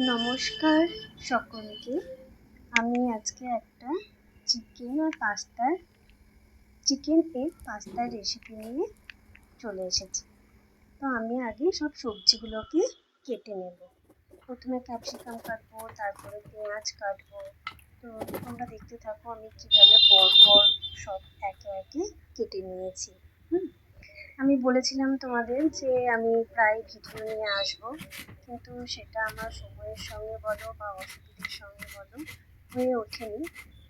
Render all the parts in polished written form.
নমস্কার সকলকে। আমি আজকে একটা চিকেন এগ পাস্তার রেসিপি নিয়ে চলে এসেছি। তো আমি আগে সব সবজিগুলোকে কেটে নেব। প্রথমে ক্যাপসিকাম কাটবো, তারপরে পেঁয়াজ কাটবো। তো তোমরা দেখতে থাকো আমি কিভাবে পরপর সব একে একে কেটে নিয়েছি। আমি বলেছিলাম তোমাদের যে আমি প্রায় ভিডিও নিয়ে আসব, কিন্তু সেটা আমার সময়ের সঙ্গে বলো বা অসুবিধার সঙ্গে বলো হয়ে ওঠেনি,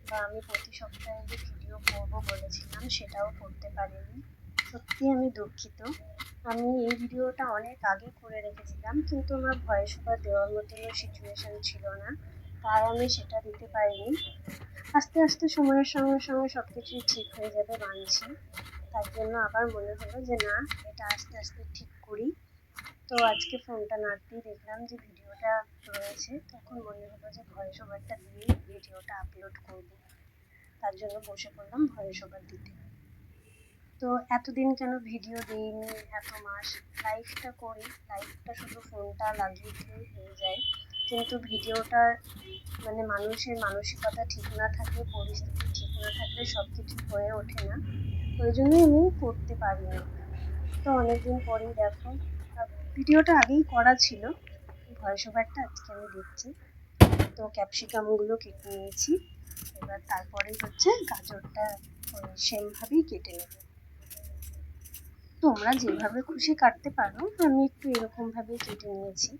বা আমি প্রতি সপ্তাহে যে ভিডিও করবো বলেছিলাম সেটাও করতে পারিনি। সত্যি আমি দুঃখিত। আমি এই ভিডিওটা অনেক আগে করে রেখেছিলাম, কিন্তু আমার ভয়েস ওভার দেওয়ার মতনও সিচুয়েশান ছিল না, তাই আমি সেটা দিতে পারিনি। আস্তে আস্তে সময়ের সঙ্গে সঙ্গে সব কিছুই ঠিক হয়ে যাবে মানছি। তার জন্য আবার মনে হলো যে না, এটা আস্তে আস্তে ঠিক করি। তো আজকে ফোনটা নাড়তেই দেখলাম যে ভিডিওটা রয়েছে, তখন মনে হলো যে ভয়েস ওভারটা দিয়ে ভিডিওটা আপলোড করব। তার জন্য বসে পড়লাম ভয়েস ওভার দিতে। তো এতদিন কেন ভিডিও দিইনি, এত মাস লাইভটা করি, লাইভটা শুধু ফোনটা লাগিয়ে দিলেই হয়ে যায়, কিন্তু ভিডিওটার মানুষের মানসিকতা ঠিক না থাকলে, পরিস্থিতি ঠিক না থাকলে সব কিছু হয়ে ওঠে না। ওই জন্যই আমি করতে পারিনি। তো অনেকদিন পরেই দেখো, ভিডিওটা আগেই করা ছিল, ভয়েস ওভারটা আজকে আমি দিচ্ছি। তো ক্যাপসিকামগুলো কেটে নিয়েছি, এবার তারপরেই হচ্ছে গাজরটা সেমভাবেই কেটে নেব। তোমরা যেভাবে খুশি কাটতে পারো, আমি একটু এরকমভাবেই কেটে নিয়েছি।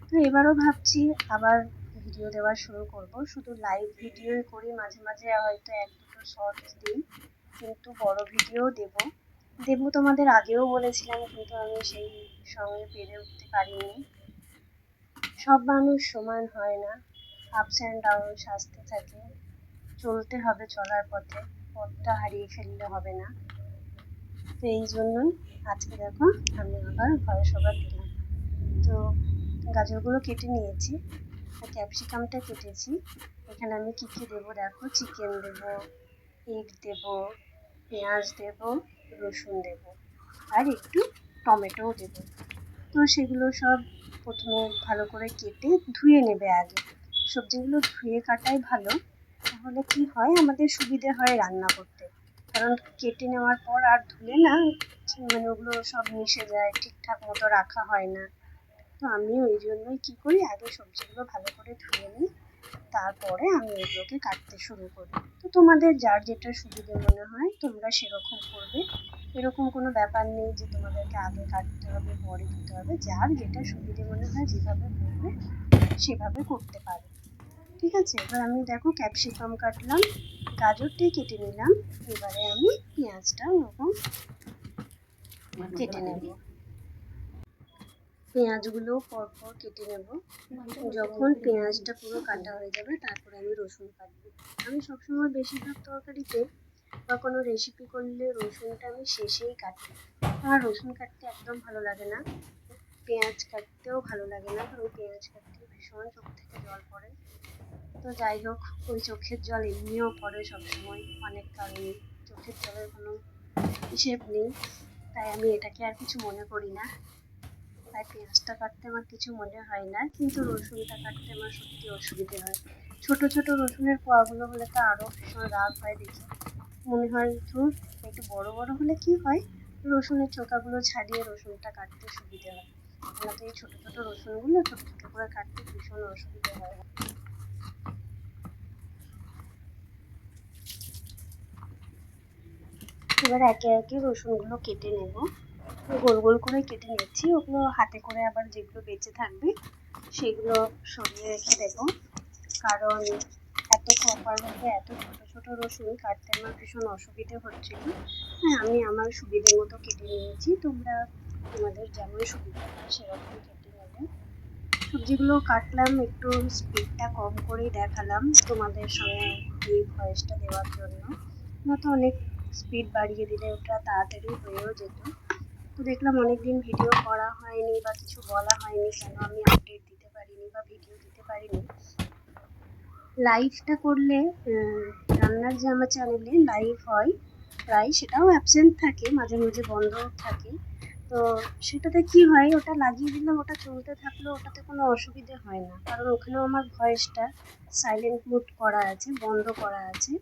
তো এবারও ভাবছি আবার ভিডিও দেওয়া শুরু করব, শুধু লাইভ ভিডিও করি, মাঝে মাঝে হয়তো এক দুটো শর্টস দিই, কিন্তু বড় ভিডিও দেবো তোমাদের আগেও বলেছিলাম, কিন্তু আমি সেই সঙ্গে পেরে উঠতে পারিনি। সব মানুষ সমান হয় না, আপস অ্যান্ড ডাউন আসতে থাকে, চলতে হবে, চলার পথটা হারিয়ে ফেললে হবে না। তো এই জন্যই আজকে দেখো আমি আবার ভয়েস ওভার দিলাম। তো গাজরগুলো কেটে নিয়েছি, ক্যাপসিকামটা কেটেছি। এখানে আমি কী কী দেবো দেখো, চিকেন দেবো, এগ দেবো, পেঁয়াজ দেবো, রসুন দেবো, আর একটু টমেটোও দেবো। তো সেগুলো সব প্রথমে ভালো করে কেটে ধুয়ে নেবে আগে। সবজিগুলো ধুয়ে কাটাই ভালো, তাহলে কি হয় আমাদের সুবিধে হয় রান্না করতে। কারণ কেটে নেওয়ার পর আর ধুলে না, ওগুলো সব মিশে যায়, ঠিকঠাক মতো রাখা হয় না। তো আমি ওই জন্যই কী করি, আগে সবজিগুলো ভালো করে ধুয়ে নিই, তারপরে আমি এগুলোকে কাটতে শুরু করি। তো তোমাদের যার যেটা সুবিধে মনে হয় তোমরা সেরকম করবে, এরকম কোনো ব্যাপার নেই যে তোমাদেরকে আগে কাটতে হবে পরে দিতে হবে। যার যেটা সুবিধে মনে হয় যেভাবে করবে সেভাবে করতে পারো, ঠিক আছে। এবার আমি দেখো ক্যাপসিকাম কাটলাম, গাজরটাই কেটে নিলাম, এবারে আমি পেঁয়াজটা ওরকম কেটে নেব। পেঁয়াজগুলো পরপর কেটে নেব। যখন পেঁয়াজটা পুরো কাটা হয়ে যাবে তারপরে আমি রসুন কাটবো। আমি সবসময় বেশিরভাগ তরকারিতে বা কোনো রেসিপি করলে রসুনটা আমি শেষেই কাটি। আমার রসুন কাটতে একদম ভালো লাগে না, পেঁয়াজ কাটতেও ভালো লাগে না, কারণ পেঁয়াজ কাটতে ভীষণ চোখ থেকে জল পড়ে। তো যাই হোক, ওই চোখের জল এমনিও পড়ে সবসময়, অনেক কারণে, চোখের জলের কোনো হিসেব নেই, তাই আমি এটাকে আর কিছু মনে করি না। তাই পেঁয়াজটা কাটতে আমার কিছু মনে হয় না, কিন্তু রসুনটা কাটতে আমার সত্যি অসুবিধে হয়। ছোট ছোট রসুনের কোয়াগুলো হলে তো আরও ভীষণ রাগ হয়, দেখে মনে হয় ধুর, একটু বড় বড় হলে কি হয়, রসুনের চোকাগুলো ছাড়িয়ে রসুনটা কাটতে সুবিধে হয়। আমার তো এই ছোট ছোট রসুনগুলো ছোট ছোট করে কাটতে ভীষণ অসুবিধে হয়। এবার একে একে রসুনগুলো কেটে নেব, গোল গোল করে কেটে নিচ্ছি। ওগুলো হাতে করে আবার যেগুলো বেঁচে থাকবে সেগুলো সরিয়ে রেখে দেবো, কারণ এত প্রপারভাবে এত ছোট ছোট রসুন কাটতে আমার ভীষণ অসুবিধে হচ্ছিল। হ্যাঁ, আমি আমার সুবিধে মতো কেটে নিয়েছি, তোমরা তোমাদের যেমন সুবিধা হয় সেরকম কেটে নেবে। সবজিগুলো কাটলাম, একটু স্পিডটা কম করেই দেখালাম তোমাদের সঙ্গে এই ভয়েসটা দেওয়ার জন্য, না তো অনেক স্পিড বাড়িয়ে দিলে ওটা তাড়াতাড়ি হয়েও যেত। তো দেখলাম অনেকদিন ভিডিও করা হয়নি বা কিছু বলা হয়নি, কেন আমি আপডেট দিতে পারিনি বা ভিডিও দিতে পারিনি। লাইভটা করলে রান্নার যে আমার চ্যানেলে লাইভ হয় প্রায়, সেটাও অ্যাবসেন্ট থাকে, মাঝে মাঝে বন্ধও থাকে। তো তো সেটাতে কি হয়, ওটা লাগিয়ে দিলাম, ওটা চলতে থাকলো, ওটাতে কোনো অসুবিধে হয় না, কারণ ওখানেও আমার ভয়েসটা সাইলেন্ট মোড করা আছে, বন্ধ করা আছে।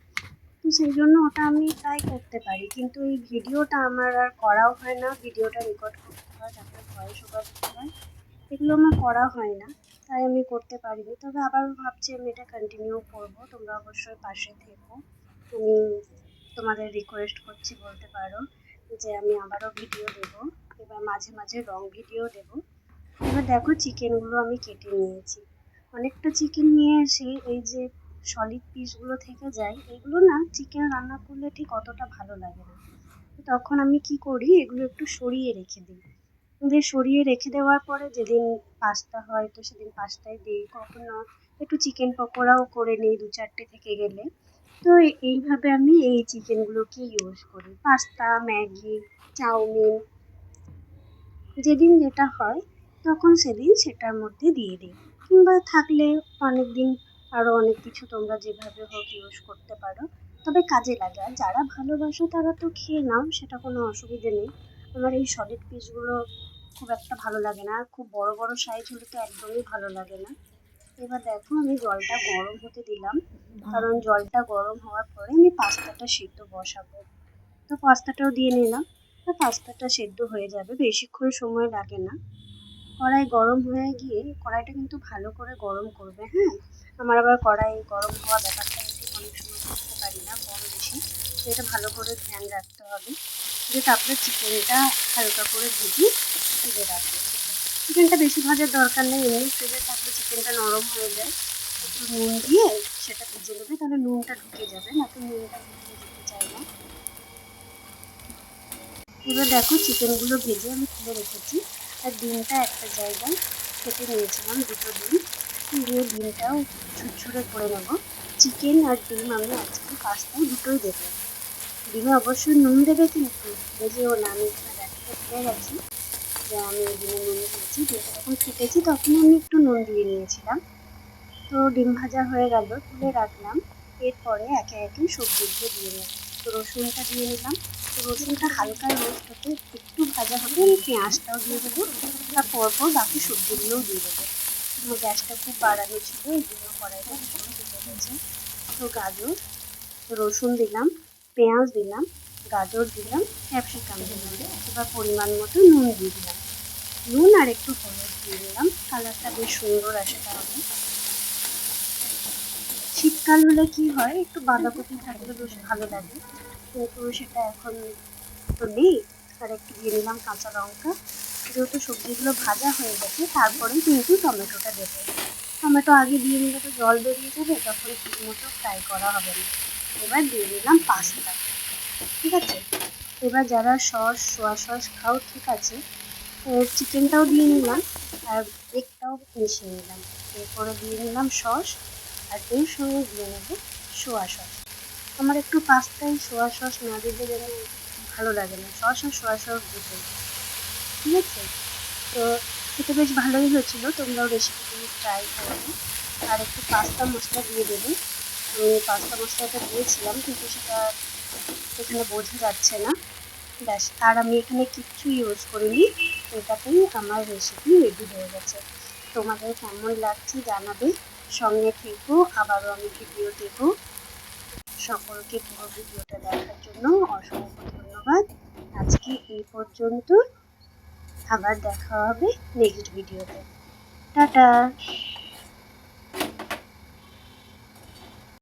তো সেই জন্য ওটা আমি প্রায় করতে পারি, কিন্তু এই ভিডিওটা আমার আর করাও হয় না। ভিডিওটা রেকর্ড করতে হয়, তারপরে ভয়েস ওভার দিতে হয়, এগুলো আমার করা হয় না, তাই আমি করতে পারিনি। তবে আবার ভাবছি আমি এটা কন্টিনিউ করব। তোমরা অবশ্যই পাশে থেকো। আমি তোমাদের রিকোয়েস্ট করছি, বলতে পারো যে আমি আবারও ভিডিও দেবো, এবার মাঝে মাঝে লং ভিডিও দেবো। এবার দেখো চিকেনগুলো আমি কেটে নিয়েছি। অনেকটা চিকেন নিয়ে এসে এই যে সলিড পিসগুলো থেকে যায়, এগুলো না চিকেন রান্না করলে ঠিক অতটা ভালো লাগে না। তখন আমি কি করি, এগুলো একটু সরিয়ে রেখে দিই। দিয়ে সরিয়ে রেখে দেওয়ার পরে যেদিন পাস্তা হয় তো সেদিন পাস্তায় দিই, কখনো একটু চিকেন পকোড়াও করে নিই 2-4টে থেকে গেলে। তো এইভাবে আমি এই চিকেনগুলোকে ইউজ করি। পাস্তা, ম্যাগি, চাউমিন, যেদিন যেটা হয় তখন সেদিন সেটার মধ্যে দিয়ে দিই। কিংবা থাকলে অনেক দিন আরও অনেক কিছু তোমরা যেভাবে হোক ইউজ করতে পারো, তবে কাজে লাগে। আর যারা ভালোবাসো তারা তো খেয়ে নাও, সেটা কোনো অসুবিধে নেই। আমার এই সলিড পিসগুলো খুব একটা ভালো লাগে না, আর খুব বড় বড় সাইজ হলে তো একদমই ভালো লাগে না। এবার দেখো আমি জলটা গরম হতে দিলাম, কারণ জলটা গরম হওয়ার পরে আমি পাস্তাটা সিদ্ধ বসাবো। তো পাস্তাটাও দিয়ে নিলাম। তো পাস্তাটা সেদ্ধ হয়ে যাবে, বেশিক্ষণ সময় লাগে না। কড়াই গরম হয়ে গিয়ে, কড়াইটা কিন্তু ভালো করে গরম করবে, হ্যাঁ। আমার আবার কড়াই গরম হওয়া ব্যাপারটা আমি ঠিক অনেক সময় বুঝতে পারি না, কম বেশি, তো এটা ভালো করে ধ্যান রাখতে হবে। দিয়ে তারপরে চিকেনটা হালকা করে ভেজে তুলে রাখবো। চিকেনটা বেশি ভাজার দরকার নেই, এমনি ফ্রিজে থাকলে চিকেনটা নরম হয়ে যায়। একটু নুন দিয়ে সেটা ভেজে নেবে, তাহলে নুনটা ঢুকে যাবে, না তো নুনটা ভিতরে যেতে চায় না। এবার দেখো চিকেনগুলো ভেজে আমি তুলে রেখেছি, আর ডিমটা একটা জায়গায় কেটে নিয়েছিলাম, 2টো ডিম, দিয়ে ডিমটাও ছুড়ছুড়ে করে নেব। চিকেন আর ডিম আমি আজকে পাস্তায় দুটোই দেবো। ডিমে অবশ্যই নুন দেবে, কিন্তু ভেজেও না, আমি এখানে দেখাতে ভুলে গেছি যে আমি ডিমে নুন দিয়েছি। ডিমটা যখন ফেটেছি তখন আমি একটু নুন দিয়ে নিয়েছিলাম। তো ডিম ভাজা হয়ে গেল, তুলে রাখলাম। এরপরে একে একে সবজিগুলো দিয়ে নেব। তো রসুনটা দিয়ে নিলাম। তো রসুনটা হালকা রোস্ট হতে একটু ভাজা হলে আমি পেঁয়াজটাও দিয়ে দেবো, আর পরপর বাকি সবজিগুলোও দিয়ে দেবো। আমার গ্যাসটা খুব বাড়ানো ছিল, এই জন্য কড়াইটা ভীষণ ধরে গেছে। তো গাজর, রসুন দিলাম, পেঁয়াজ দিলাম, গাজর দিলাম, ক্যাপসিকাম দিলাম। এবার পরিমাণ মতো নুন দিয়ে দিলাম। নুন আর একটু হলুদ দিয়ে দিলাম, কালারটা বেশ সুন্দর আসে তাহলে। শীতকাল হলে কি হয়, একটু বাঁধাকপি থাকলে বেশ ভালো লাগে, কিন্তু সেটা এখন তো নেই। আর একটু দিয়ে নিলাম কাঁচা লঙ্কা। যেহেতু সবজিগুলো ভাজা হয়ে গেছে, তারপরেই কিন্তু টমেটোটা দেবো। টমেটো আগে দিয়ে নিলে তো জল বেরিয়ে যাবে, তখন ঠিক মতো ফ্রাই করা হবে না। এবার দিয়ে নিলাম পাস্তা, ঠিক আছে। এবার যারা সস, সোয়া সস খাও ঠিক আছে, চিকেনটাও দিয়ে নিলাম, আর এগটাও মিশিয়ে নিলাম। এরপরে দিয়ে নিলাম সস, আর এর সঙ্গে দিয়ে নেব সোয়া সস। আমার একটু পাস্তায় সোয়া সস না দিলে যেন ভালো লাগে না, সস আর সোয়া সস দুটোই, ঠিক আছে। তো খেতে বেশ ভালোই হয়েছিল, তোমরাও রেসিপিটি ট্রাই করবে। আর একটু পাস্তা মশলা দিয়ে দেবে। আমি পাস্তা মশলাটা দিয়েছিলাম, কিন্তু সেটা এখানে বোঝা যাচ্ছে না। ব্যাস, আর আমি এখানে কিচ্ছু ইউজ করিনি, এটাতেই আমার রেসিপি রেডি হয়ে গেছে। তোমাদের কেমন লাগছে জানাবে, সঙ্গে থেকো, আবারও আমি ভিডিও দেবো। সকলকে পুরো ভিডিওটা দেখার জন্য অসংখ্য ধন্যবাদ। আজকে এই পর্যন্ত, আবার দেখা হবে নেক্সট ভিডিওতে। টাটা।